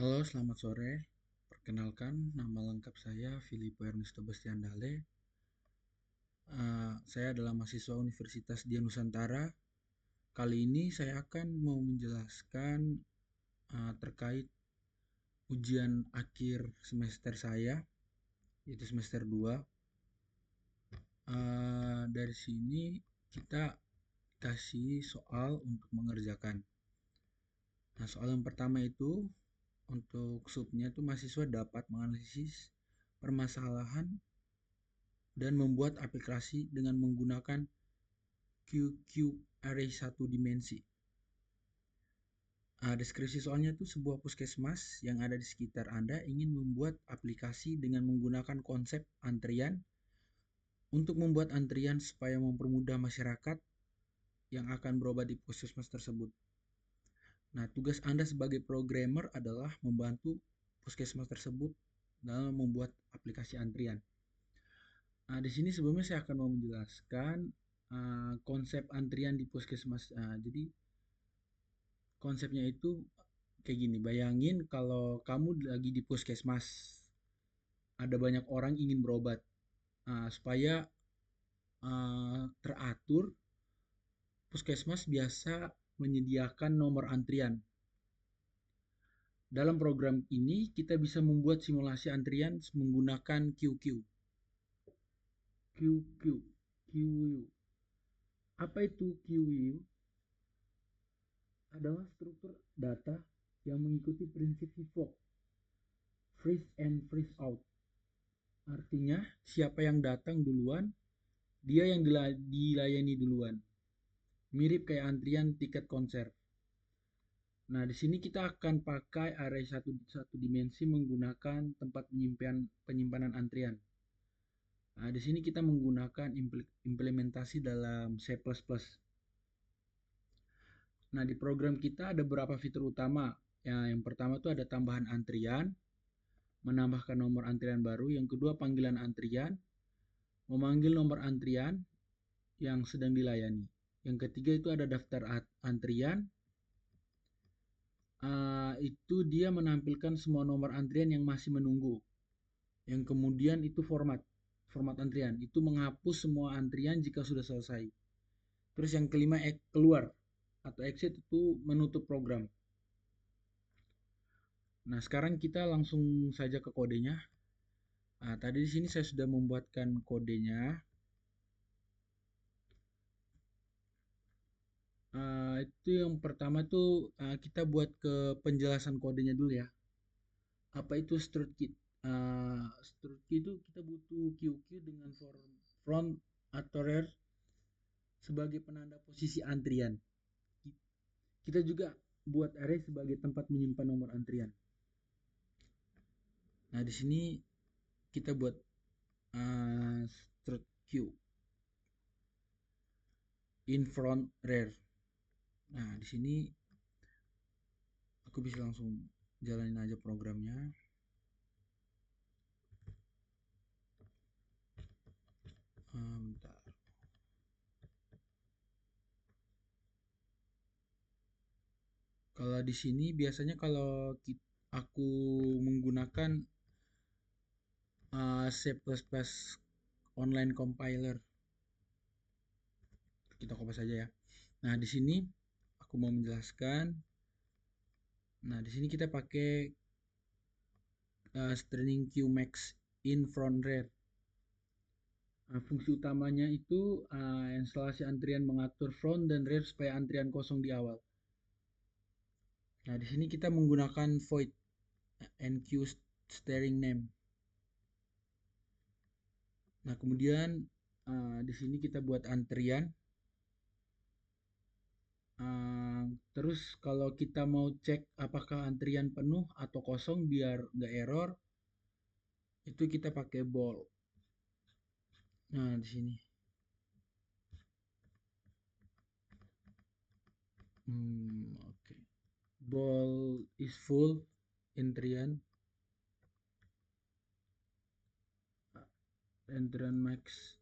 Halo, selamat sore. Perkenalkan, nama lengkap saya Filippo Ernesto Bastian Dale. Saya adalah mahasiswa Universitas Dian Nusantara. Kali ini saya akan mau menjelaskan terkait ujian akhir semester saya, yaitu semester 2. Dari sini kita kasih soal untuk mengerjakan. Nah, soal yang pertama itu untuk subnya itu mahasiswa dapat menganalisis permasalahan dan membuat aplikasi dengan menggunakan QQ array satu dimensi. Deskripsi soalnya itu sebuah puskesmas yang ada di sekitar Anda ingin membuat aplikasi dengan menggunakan konsep antrian untuk membuat antrian supaya mempermudah masyarakat yang akan berobat di puskesmas tersebut. Nah, tugas Anda sebagai programmer adalah membantu puskesmas tersebut dalam membuat aplikasi antrian. Di sini sebelumnya saya akan mau menjelaskan konsep antrian di puskesmas. Jadi konsepnya itu kayak gini. Bayangin kalau kamu lagi di puskesmas, ada banyak orang ingin berobat. Supaya teratur, puskesmas biasa menyediakan nomor antrian. Dalam program ini kita bisa membuat simulasi antrian menggunakan QQ. QQ, QU. Apa itu QU? Adalah struktur data yang mengikuti prinsip FIFO, freeze and freeze out. Artinya, siapa yang datang duluan, dia yang dilayani duluan. Mirip kayak antrian tiket konser. Nah, di sini kita akan pakai array satu dimensi menggunakan tempat penyimpanan antrian. Nah, di sini kita menggunakan implementasi dalam C++. Nah, di program kita ada beberapa fitur utama. Yang pertama itu ada tambahan antrian, menambahkan nomor antrian baru. Yang kedua, panggilan antrian, memanggil nomor antrian yang sedang dilayani. Yang ketiga itu ada daftar antrian. Itu dia menampilkan semua nomor antrian yang masih menunggu. Yang kemudian itu format antrian. Itu menghapus semua antrian jika sudah selesai. Terus yang kelima keluar atau exit itu menutup program. Nah, sekarang kita langsung saja ke kodenya. Tadi di sini saya sudah membuatkan kodenya. Itu yang pertama tuh kita buat ke penjelasan kodenya dulu ya. Apa itu struct struct itu kita butuh QQ dengan front atau rear sebagai penanda posisi antrian. Kita juga buat array sebagai tempat menyimpan nomor antrian. Nah, di sini kita buat struct Q in front rear. Nah, di sini aku bisa langsung jalanin aja programnya. Bentar. Kalau di sini biasanya kalau aku menggunakan C++ online compiler, kita copy saja ya. Nah, di sini aku mau menjelaskan. Nah, di sini kita pakai string qmax in front rear. Fungsi utamanya itu instalasi antrian mengatur front dan rear supaya antrian kosong di awal. Nah, di sini kita menggunakan void enq steering name. Nah, kemudian di sini kita buat antrian. Terus kalau kita mau cek apakah antrian penuh atau kosong biar nggak error, itu kita pakai bool. Nah, di sini. Oke. Bool is full antrian. Antrian max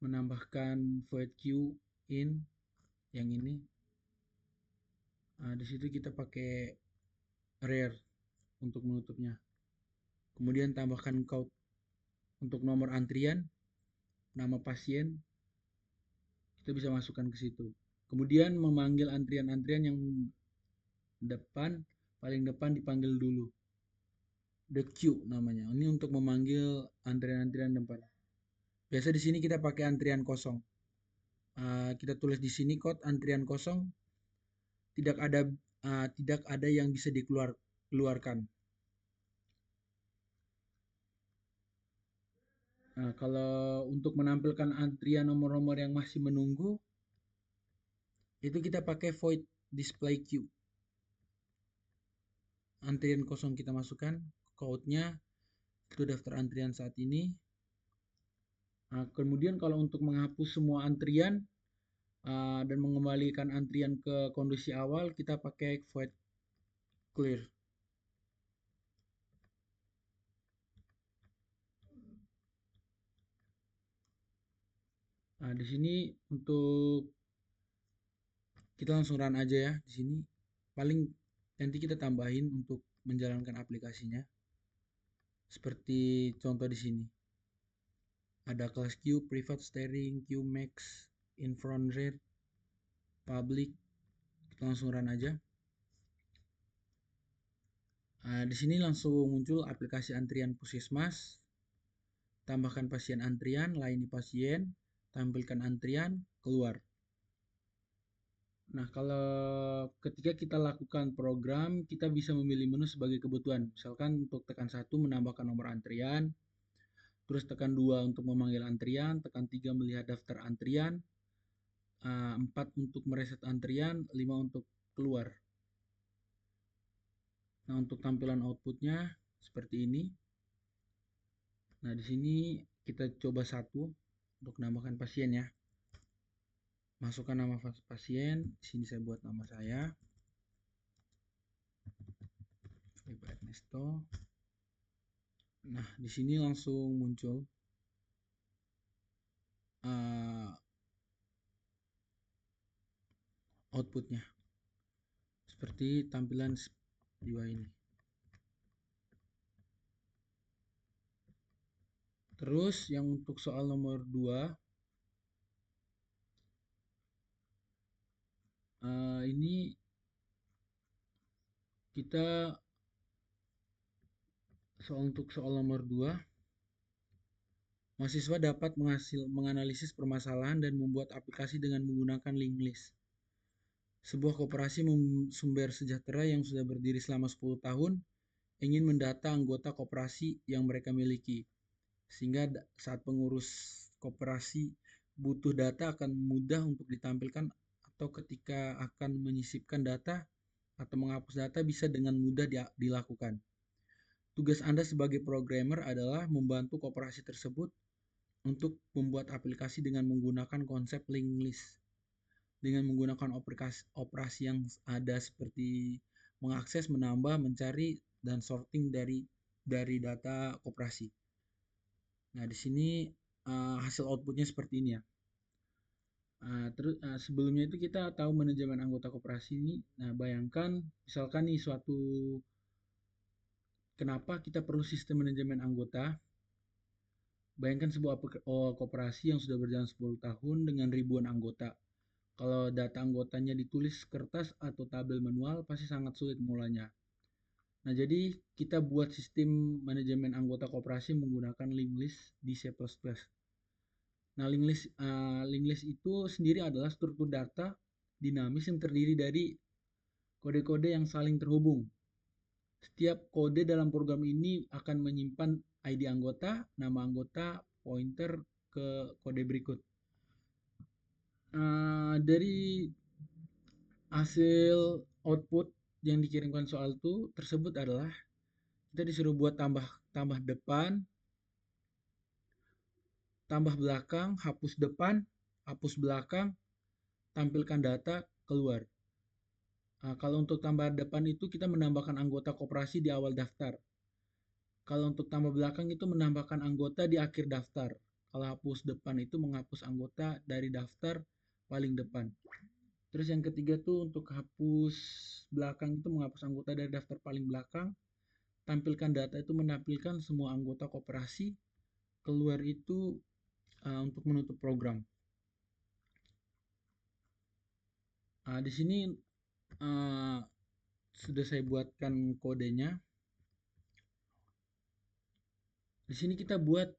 menambahkan void q in yang ini. Di situ kita pakai rear. untuk menutupnya. Kemudian tambahkan code untuk nomor antrian, nama pasien, kita bisa masukkan ke situ. Kemudian memanggil antrian-antrian yang paling depan dipanggil dulu. The queue namanya. Ini untuk memanggil antrian-antrian depan. Biasa di sini kita pakai antrian kosong. Kita tulis di sini kode antrian kosong. Tidak ada yang bisa dikeluarkan. Nah, kalau untuk menampilkan antrian nomor-nomor yang masih menunggu, itu kita pakai void display queue. Antrian kosong kita masukkan, code-nya itu daftar antrian saat ini. Nah, kemudian kalau untuk menghapus semua antrian dan mengembalikan antrian ke kondisi awal, kita pakai void clear. Nah, di sini untuk kita langsung run aja ya di sini. Paling nanti kita tambahin untuk menjalankan aplikasinya. Seperti contoh di sini. Ada kelas queue, private steering, queue max, infront rate, public. Kita langsung run aja. Nah, di sini langsung muncul aplikasi antrian puskesmas. Tambahkan pasien antrian, layani pasien, tampilkan antrian, keluar. Nah, kalau ketika kita lakukan program, kita bisa memilih menu sebagai kebutuhan. Misalkan untuk tekan 1 menambahkan nomor antrian, terus tekan 2 untuk memanggil antrian, tekan 3 melihat daftar antrian, 4 untuk mereset antrian, 5 untuk keluar. Nah, untuk tampilan outputnya seperti ini. Nah, di sini kita coba 1 untuk menambahkan pasien ya. Masukkan nama pasien. Di sini saya buat nama saya. Ibu Ernesto. Nah, di sini langsung muncul outputnya seperti tampilan di bawah ini. Terus yang untuk soal nomor 2 ini kita untuk soal nomor 2, mahasiswa dapat menganalisis permasalahan dan membuat aplikasi dengan menggunakan link list. Sebuah koperasi sumber sejahtera yang sudah berdiri selama 10 tahun ingin mendata anggota koperasi yang mereka miliki. Sehingga saat pengurus koperasi butuh data akan mudah untuk ditampilkan, atau ketika akan menyisipkan data atau menghapus data bisa dengan mudah dilakukan. Tugas Anda sebagai programmer adalah membantu koperasi tersebut untuk membuat aplikasi dengan menggunakan konsep linked list. Dengan menggunakan operasi yang ada seperti mengakses, menambah, mencari, dan sorting dari data koperasi. Nah, di sini hasil outputnya seperti ini ya. Terus sebelumnya itu kita tahu manajemen anggota koperasi ini. Nah, bayangkan misalkan nih kenapa kita perlu sistem manajemen anggota. Bayangkan sebuah koperasi yang sudah berjalan 10 tahun dengan ribuan anggota. Kalau data anggotanya ditulis kertas atau tabel manual, pasti sangat sulit mulanya. Nah, jadi kita buat sistem manajemen anggota koperasi menggunakan link list di C++. Nah, link list itu sendiri adalah struktur data dinamis yang terdiri dari kode-kode yang saling terhubung. Setiap kode dalam program ini akan menyimpan ID anggota, nama anggota, pointer ke kode berikut. Dari hasil output yang dikirimkan soal itu tersebut adalah kita disuruh buat tambah depan, tambah belakang, hapus depan, hapus belakang, tampilkan data, keluar. Kalau untuk tambah depan itu kita menambahkan anggota koperasi di awal daftar. Kalau untuk tambah belakang itu menambahkan anggota di akhir daftar. Kalau hapus depan itu menghapus anggota dari daftar paling depan. Terus yang ketiga tuh untuk hapus belakang itu menghapus anggota dari daftar paling belakang. tampilkan data itu menampilkan semua anggota koperasi, keluar itu untuk menutup program. Di sini sudah saya buatkan kodenya. Di sini kita buat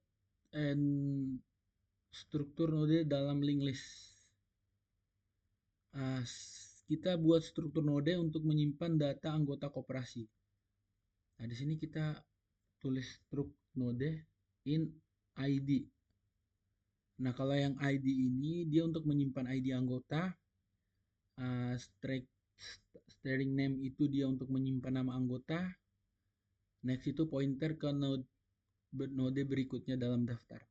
struktur node dalam link list. Kita buat struktur node untuk menyimpan data anggota koperasi. Nah, di sini kita tulis struk node in ID. Nah, kalau yang ID ini dia untuk menyimpan ID anggota, steering name itu dia untuk menyimpan nama anggota, next itu pointer ke node berikutnya dalam daftar.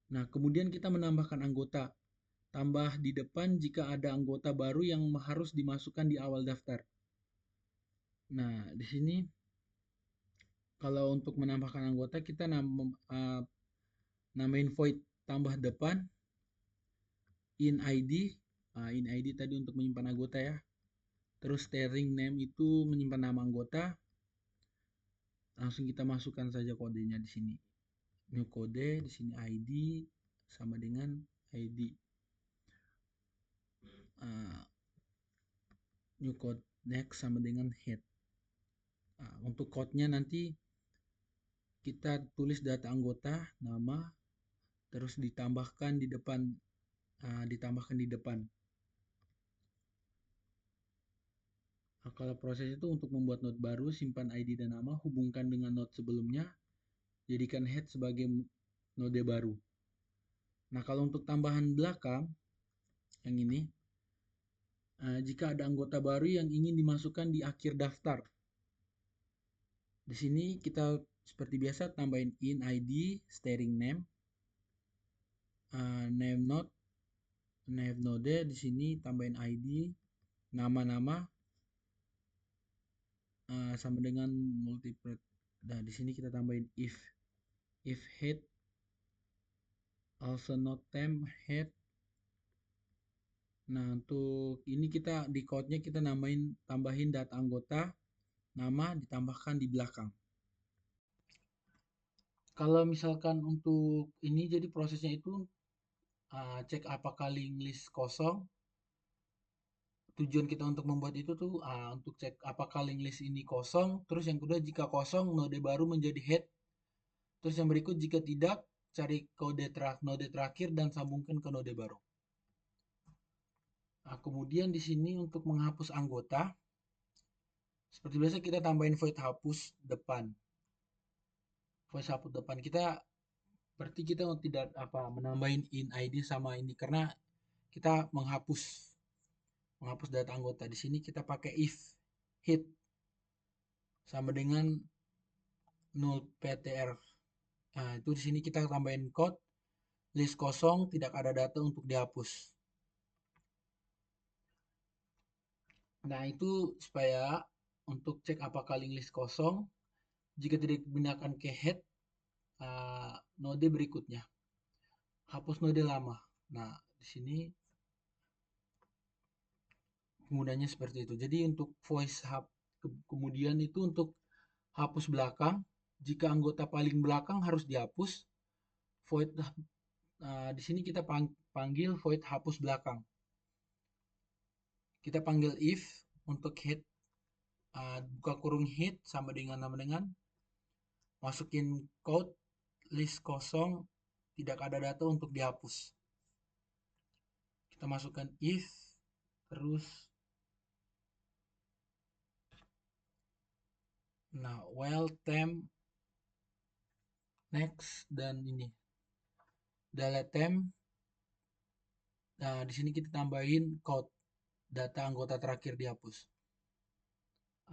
Nah, kemudian kita menambahkan anggota. Tambah di depan jika ada anggota baru yang harus dimasukkan di awal daftar. Nah, di sini kalau untuk menambahkan anggota kita namain void tambah depan in ID. In ID tadi untuk menyimpan anggota ya. Terus steering name itu menyimpan nama anggota. Langsung kita masukkan saja kodenya di sini. New kode di sini ID sama dengan ID. New code next sama dengan head. Untuk code-nya nanti kita tulis data anggota, nama, terus ditambahkan di depan. Nah, kalau proses itu untuk membuat node baru, simpan ID dan nama, hubungkan dengan node sebelumnya, jadikan head sebagai node baru. Nah, kalau untuk tambahan belakang, yang ini, jika ada anggota baru yang ingin dimasukkan di akhir daftar. Di sini kita seperti biasa tambahin in ID, steering name, name node, di sini tambahin ID, nama-nama, sama dengan multiple. Nah, di sini kita tambahin if head also not temp head. Nah, untuk ini kita di code-nya kita tambahin data anggota, nama ditambahkan di belakang. Kalau misalkan untuk ini jadi prosesnya itu cek apakah link list kosong. Tujuan kita untuk membuat itu tuh untuk cek apakah link list ini kosong. Terus yang kedua jika kosong node baru menjadi head. Terus yang berikut jika tidak cari node terakhir dan sambungkan ke node baru. Nah, kemudian di sini untuk menghapus anggota, seperti biasa kita tambahin void hapus depan. Void hapus depan kita berarti kita tidak menambahin in ID sama ini karena kita menghapus data anggota. Di sini kita pakai if hit sama dengan null ptr. Nah, itu di sini kita tambahin code list kosong tidak ada data untuk dihapus. Nah, itu supaya untuk cek apakah link list kosong jika tidak digunakan ke head node berikutnya. Hapus node lama. Nah, di sini penggunanya seperti itu. Jadi untuk voice hub kemudian itu untuk hapus belakang, jika anggota paling belakang harus dihapus. Void di sini kita panggil void hapus belakang. Kita panggil if untuk head buka kurung head sama dengan masukin code list kosong tidak ada data untuk dihapus. Kita masukkan if terus while temp next dan ini delete temp. Nah, di sini kita tambahin code data anggota terakhir dihapus.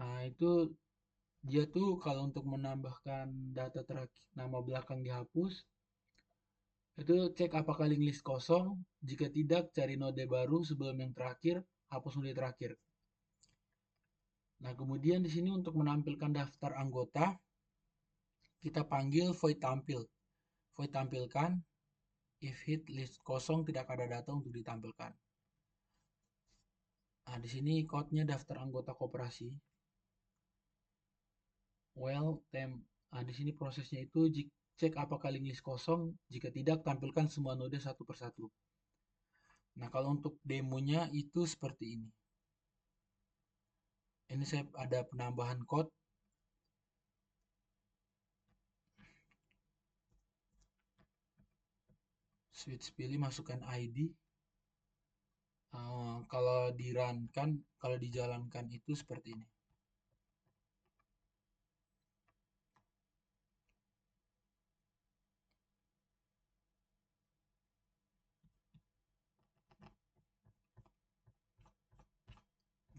Nah, itu dia tuh kalau untuk menambahkan data terakhir nama belakang dihapus, itu cek apakah link list kosong. Jika tidak, cari node baru sebelum yang terakhir, hapus node terakhir. Nah, kemudian di sini untuk menampilkan daftar anggota, kita panggil void tampil. Void tampilkan, if hit list kosong tidak ada data untuk ditampilkan. Nah, di sini code-nya daftar anggota koperasi. Well, di sini prosesnya itu cek apakah link list kosong. Jika tidak, tampilkan semua node satu persatu. Nah, kalau untuk demonya itu seperti ini. Ini saya ada penambahan code. Switch pilih, masukkan ID. Kalau kalau dijalankan itu seperti ini.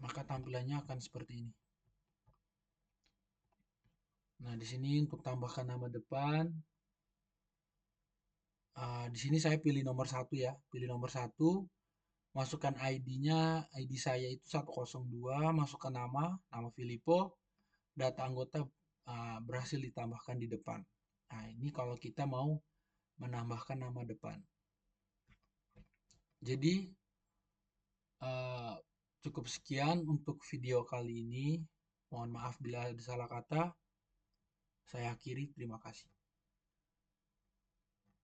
Maka tampilannya akan seperti ini. Nah, di sini untuk tambahkan nama depan, di sini saya pilih nomor satu ya, pilih nomor satu, masukkan ID-nya, ID saya itu 102, masukkan nama Filippo, data anggota berhasil ditambahkan di depan. Nah, ini kalau kita mau menambahkan nama depan. Jadi, uh, cukup sekian untuk video kali ini. Mohon maaf bila ada salah kata. Saya akhiri, terima kasih.